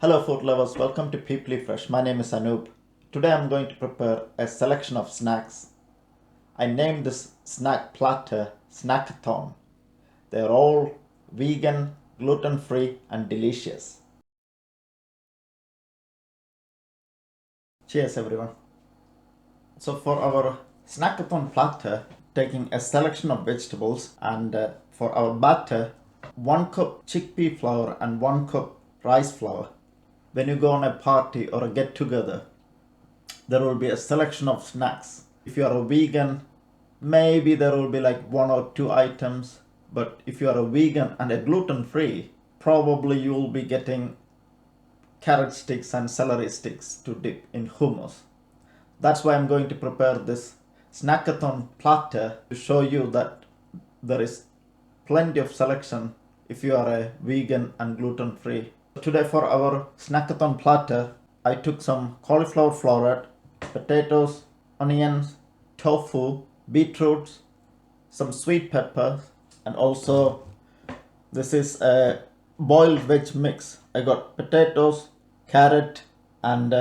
Hello food lovers, welcome to Peoply Fresh. My name is Anoop. Today I'm going to prepare a selection of snacks. I named this snack platter Snackathon. They're all vegan, gluten-free and delicious. Cheers everyone. So for our Snackathon platter, taking a selection of vegetables and for our batter, 1 cup chickpea flour and 1 cup rice flour. When you go on a party or a get together, there will be a selection of snacks. If you are a vegan, maybe there will be like 1 or 2 items, but if you are a vegan and a gluten free, probably you will be getting carrot sticks and celery sticks to dip in hummus. That's why I'm going to prepare this snackathon platter to show you that there is plenty of selection if you are a vegan and gluten free. Today for our snackathon platter, I took some cauliflower floret, potatoes, onions, tofu, beetroots, some sweet peppers, and also this is a boiled veg mix. I got potatoes, carrot, and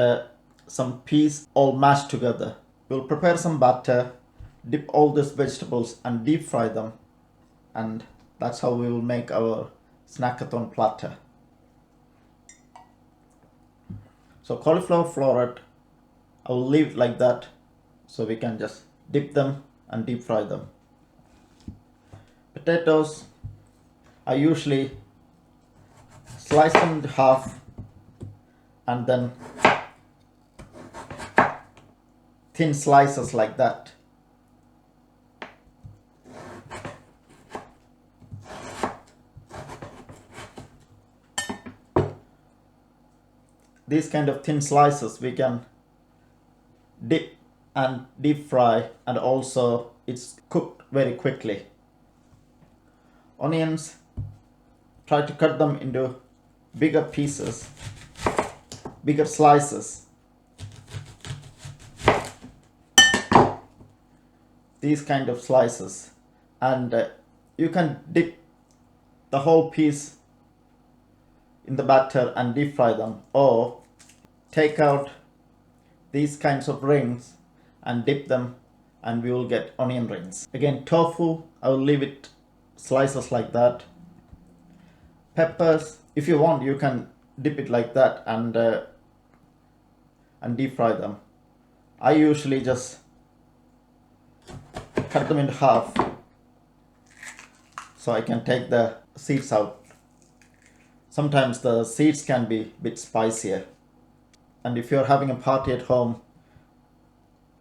some peas all mashed together. We'll prepare some batter, dip all these vegetables and deep fry them, and that's how we will make our snackathon platter. So cauliflower floret, I will leave it like that so we can just dip them and deep fry them. Potatoes, I usually slice them in half and then thin slices like that. These kind of thin slices we can dip and deep fry, and also it's cooked very quickly. Onions, try to cut them into bigger pieces, bigger slices. These kind of slices, and you can dip the whole piece in the batter and deep fry them, or take out these kinds of rings and dip them and we will get onion rings. Again, tofu, I will leave it slices like that. Peppers, if you want, you can dip it like that and deep fry them. I usually just cut them in half so I can take the seeds out. Sometimes the seeds can be a bit spicier. And if you're having a party at home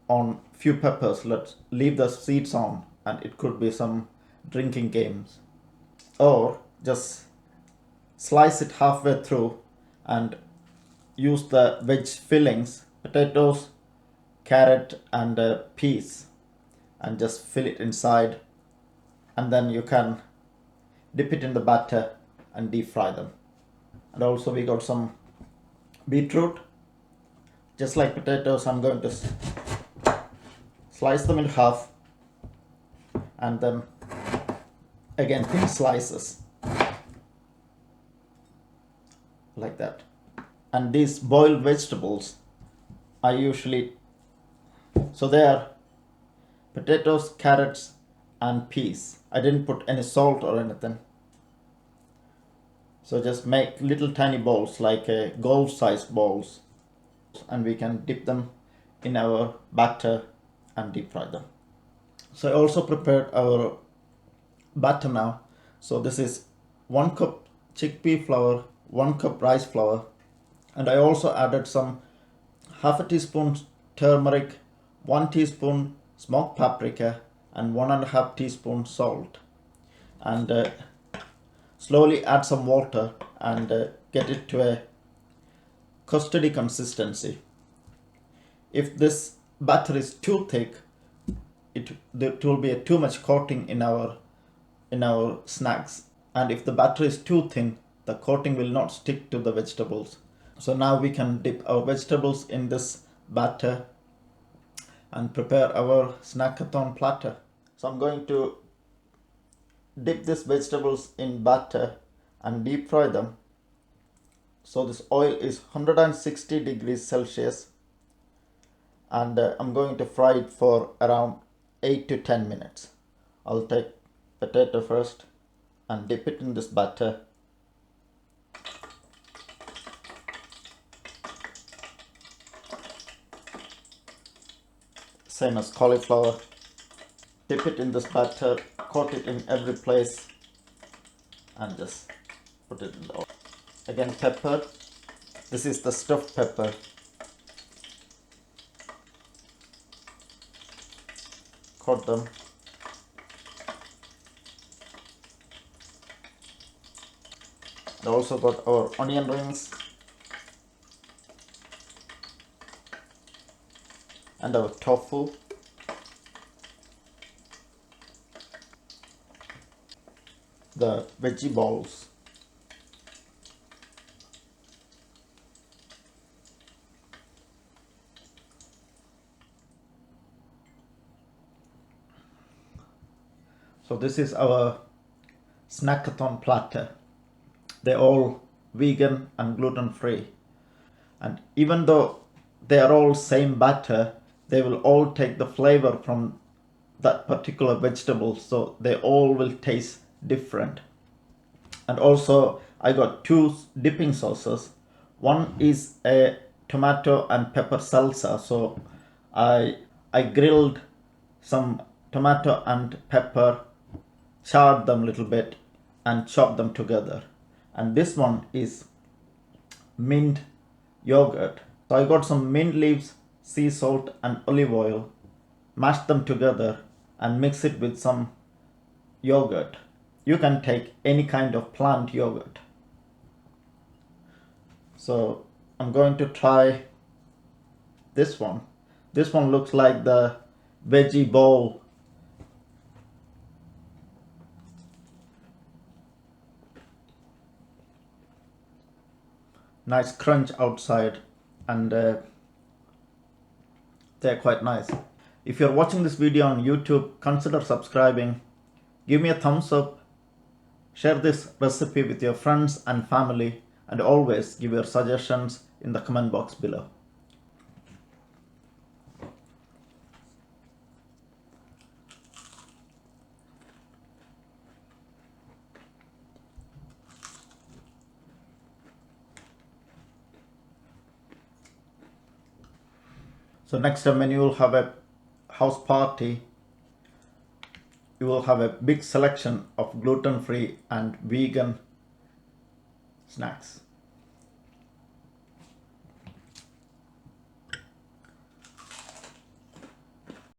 on few peppers, let's leave the seeds on and it could be some drinking games. Or just slice it halfway through and use the veg fillings, potatoes, carrot and peas, and just fill it inside, and then you can dip it in the batter and deep fry them. And also we got some beetroot. Just like potatoes, I'm going to slice them in half and then again thin slices like that. And these boiled vegetables, I usually, so they are potatoes, carrots and peas. I didn't put any salt or anything. So just make little tiny balls, like golf sized balls, and we can dip them in our batter and deep fry them. So I also prepared our batter now. So this is 1 cup chickpea flour, 1 cup rice flour, and I also added some half a teaspoon turmeric, 1 teaspoon smoked paprika and 1.5 teaspoon salt, and slowly add some water and get it to a custardy consistency. If this batter is too thick, it will be too much coating in our snacks, and if the batter is too thin, the coating will not stick to the vegetables. So now we can dip our vegetables in this batter and prepare our snackathon platter. So I'm going to dip these vegetables in batter and deep fry them So this oil is 160 degrees Celsius, and I'm going to fry it for around 8 to 10 minutes. I'll take potato first and dip it in this batter. Same as cauliflower. Dip it in this batter, coat it in every place, and just put it in the oil. Again, pepper. This is the stuffed pepper. Coat them. I also got our onion rings and our tofu. The veggie balls. So this is our snackathon platter. They're all vegan and gluten free. And even though they are all same batter, they will all take the flavor from that particular vegetable, so they all will taste different. And also I got two dipping sauces. One is a tomato and pepper salsa. So I grilled some tomato and pepper, charred them a little bit, and chopped them together. And this one is mint yogurt. So I got some mint leaves, sea salt, and olive oil, mashed them together, and mix it with some yogurt. You can take any kind of plant yogurt. So I'm going to try this one. This one looks like the veggie bowl. Nice crunch outside, and they're quite nice. If you're watching this video on YouTube, consider subscribing. Give me a thumbs up. Share this recipe with your friends and family, and always give your suggestions in the comment box below. So next time when you will have a house party, you will have a big selection of gluten-free and vegan snacks.